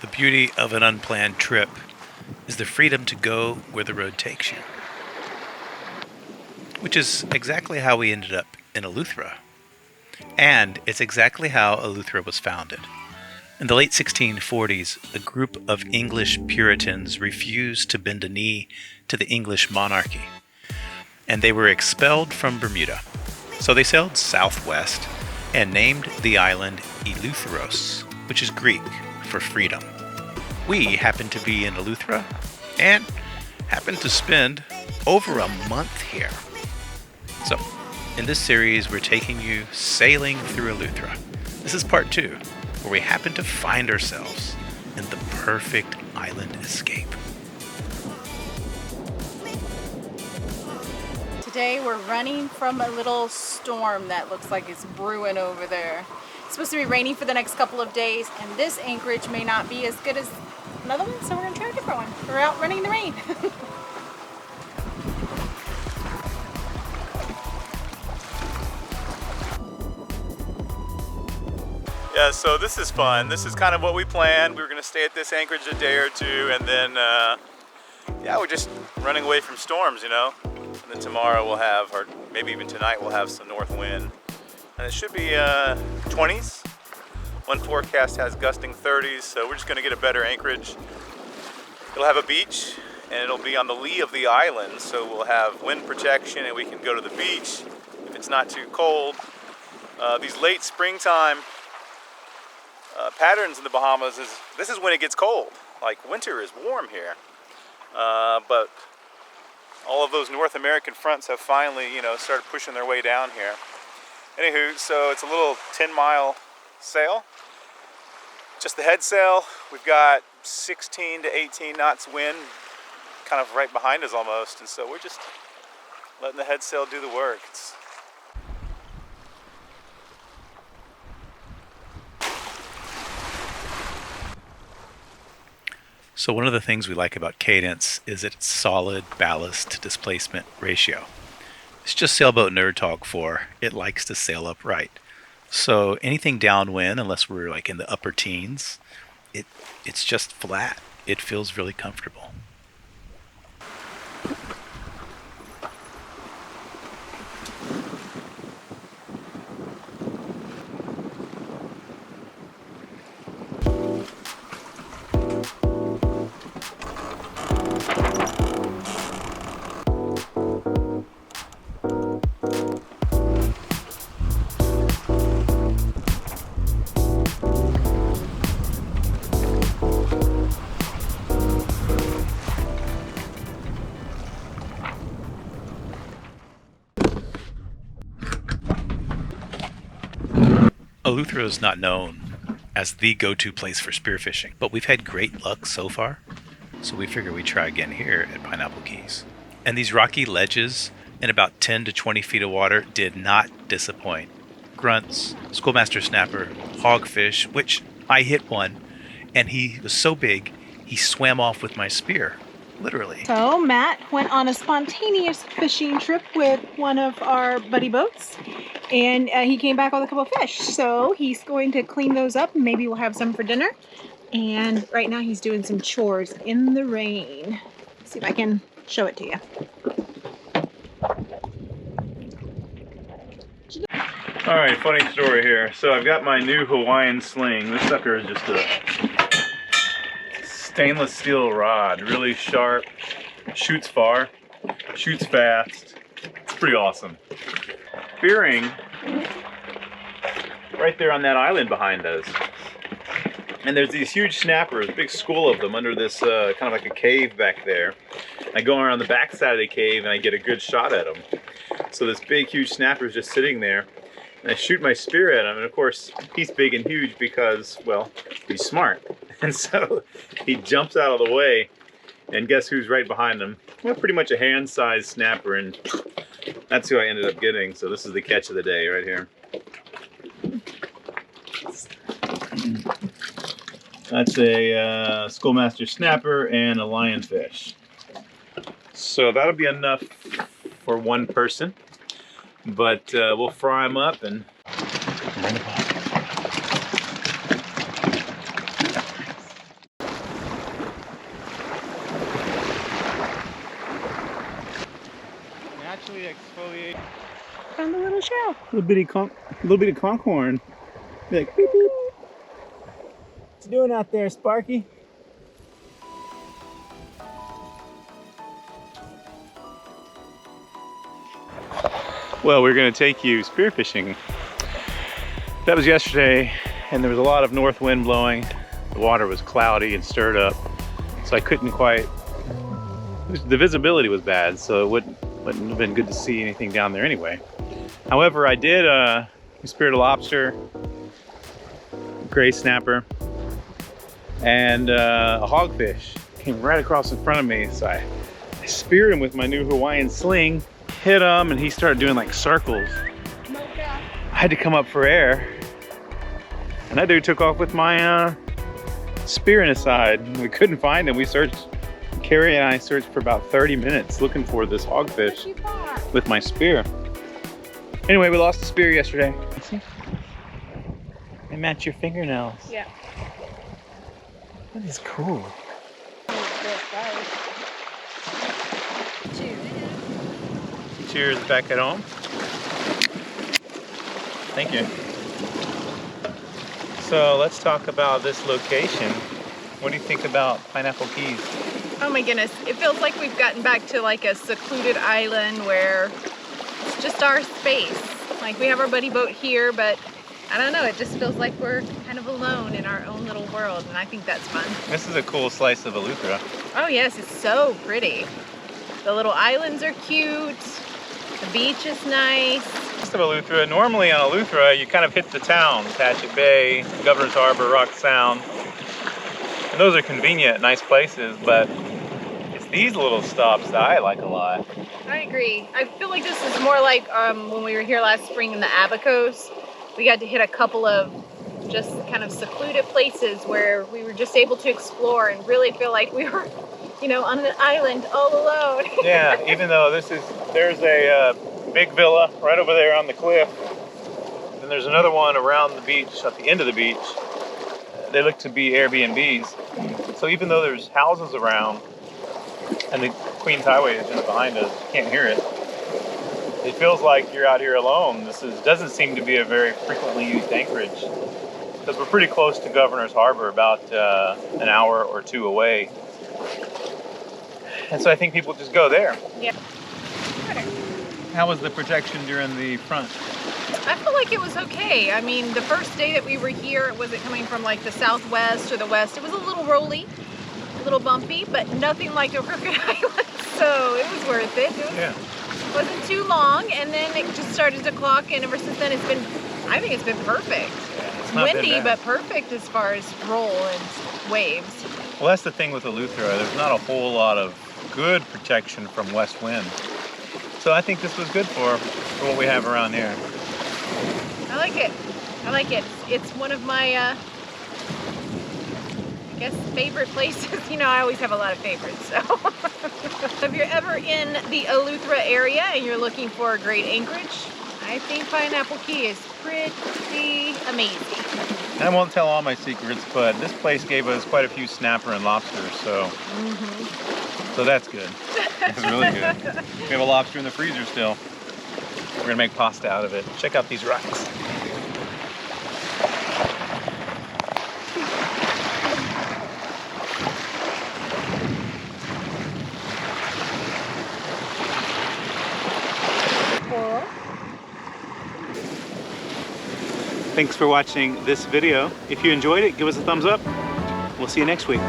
The beauty of an unplanned trip is the freedom to go where the road takes you. Which is exactly how we ended up in Eleuthera. And it's exactly how Eleuthera was founded. In the late 1640s, a group of English Puritans refused to bend a knee to the English monarchy, and they were expelled from Bermuda. So they sailed southwest and named the island Eleutheros, which is Greek for freedom. We happened to be in Eleuthera and happened to spend over a month here. So, in this series, we're taking you sailing through Eleuthera. This is part 2, where we happen to find ourselves in the perfect island escape. Today we're running from a little storm that looks like it's brewing over there. It's supposed to be raining for the next couple of days, and this anchorage may not be as good as another one, so we're going to try a different one. We're out running in the rain. Yeah, so this is fun. This is kind of what we planned. We were going to stay at this anchorage a day or two, and then, we're just running away from storms, you know. And then tomorrow we'll have, or maybe even tonight, we'll have some north wind. And it should be 20s. One forecast has gusting 30s, so we're just going to get a better anchorage. It'll have a beach, and it'll be on the lee of the island, so we'll have wind protection, and we can go to the beach if it's not too cold. These late springtime patterns in the Bahamas this is when it gets cold. Like winter is warm here, but all of those North American fronts have finally, started pushing their way down here. Anywho, so it's a little 10-mile sail, just the head sail. We've got 16 to 18 knots wind, kind of right behind us almost, and so we're just letting the head sail do the work. So one of the things we like about Cadence is its solid ballast to displacement ratio. It's just sailboat nerd talk for it likes to sail upright. So anything downwind, unless we're like in the upper teens, it's just flat. It feels really comfortable. Eleuthera is not known as the go-to place for spearfishing, but we've had great luck so far, so we figure we'd try again here at Pineapple Cays. And these rocky ledges in about 10 to 20 feet of water did not disappoint. Grunts, schoolmaster snapper, hogfish, which I hit one, and he was so big, he swam off with my spear, literally. So Matt went on a spontaneous fishing trip with one of our buddy boats, and he came back with a couple of fish. So he's going to clean those up, and maybe we'll have some for dinner. And right now he's doing some chores in the rain. Let's see if I can show it to you. All right, funny story here. So I've got my new Hawaiian sling. This sucker is just a stainless steel rod, really sharp, shoots far, shoots fast. It's pretty awesome. Spearing right there on that island behind us. And there's these huge snappers, a big school of them under this kind of like a cave back there. I go around the back side of the cave and I get a good shot at them. So this big, huge snapper is just sitting there. And I shoot my spear at him, and of course, he's big and huge because, well, he's smart. And so he jumps out of the way, and guess who's right behind him? Well, pretty much a hand-sized snapper, and that's who I ended up getting. So this is the catch of the day right here. That's a schoolmaster snapper and a lionfish. So that'll be enough for one person. But we'll fry them up and bring the pot. Little bitty conchorn. Be like, beep, beep. What you doing out there, Sparky? Well, we're going to take you spearfishing. That was yesterday, and there was a lot of north wind blowing. The water was cloudy and stirred up, so I couldn't quite. The visibility was bad, so it wouldn't have been good to see anything down there anyway. However, I did we speared a lobster, gray snapper, and a hogfish. Came right across in front of me, so I speared him with my new Hawaiian sling. Hit him, and he started doing like circles. I had to come up for air, and that dude took off with my spear in his side. We couldn't find him. We searched, Carrie and I searched for about 30 minutes looking for this hogfish with my spear. Anyway, we lost the spear yesterday. See? They match your fingernails. Yeah. That is cool. Cheers back at home. Thank you. So let's talk about this location. What do you think about Pineapple Cays? Oh my goodness, it feels like we've gotten back to like a secluded island where it's just our space. Like we have our buddy boat here, but I don't know, it just feels like we're kind of alone in our own little world, and I think that's fun. This is a cool slice of Eleuthera. Oh yes, it's so pretty. The little islands are cute. The beach is nice. Most of Eleuthera, normally on Eleuthera, you kind of hit the town, Patchett Bay, Governor's Harbor, Rock Sound. And those are convenient, nice places, but it's these little stops that I like a lot. I agree. I feel like this is more like when we were here last spring in the Abacos. We got to hit a couple of just kind of secluded places where we were just able to explore and really feel like we were, you know, on an island all alone. Yeah, even though there's a big villa right over there on the cliff. And there's another one around the beach, at the end of the beach. They look to be Airbnbs. So even though there's houses around and the Queens Highway is just behind us, you can't hear it. It feels like you're out here alone. Doesn't seem to be a very frequently used anchorage, because we're pretty close to Governor's Harbor, about an hour or two away. And so I think people just go there. Yeah. How was the protection during the front? I feel like it was okay. I mean, the first day that we were here, it wasn't coming from like the southwest or the west. It was a little rolly, a little bumpy, but nothing like a crooked island. So it was worth it. It wasn't too long, and then it just started to clock, and ever since then I think it's been perfect. It's windy, but perfect as far as roll and waves. Well, that's the thing with Eleuthera. There's not a whole lot of good protection from west wind. So I think this was good for what we have around here. I like it. I like it. It's one of my, I guess, favorite places. You know, I always have a lot of favorites, so. If you're ever in the Eleuthera area and you're looking for a great anchorage, I think Pineapple Cay is pretty amazing. I won't tell all my secrets, but this place gave us quite a few snapper and lobsters, so so that's good. It's really good. We have a lobster in the freezer still. We're gonna make pasta out of it. Check out these rocks. Thanks for watching this video. If you enjoyed it, give us a thumbs up. We'll see you next week.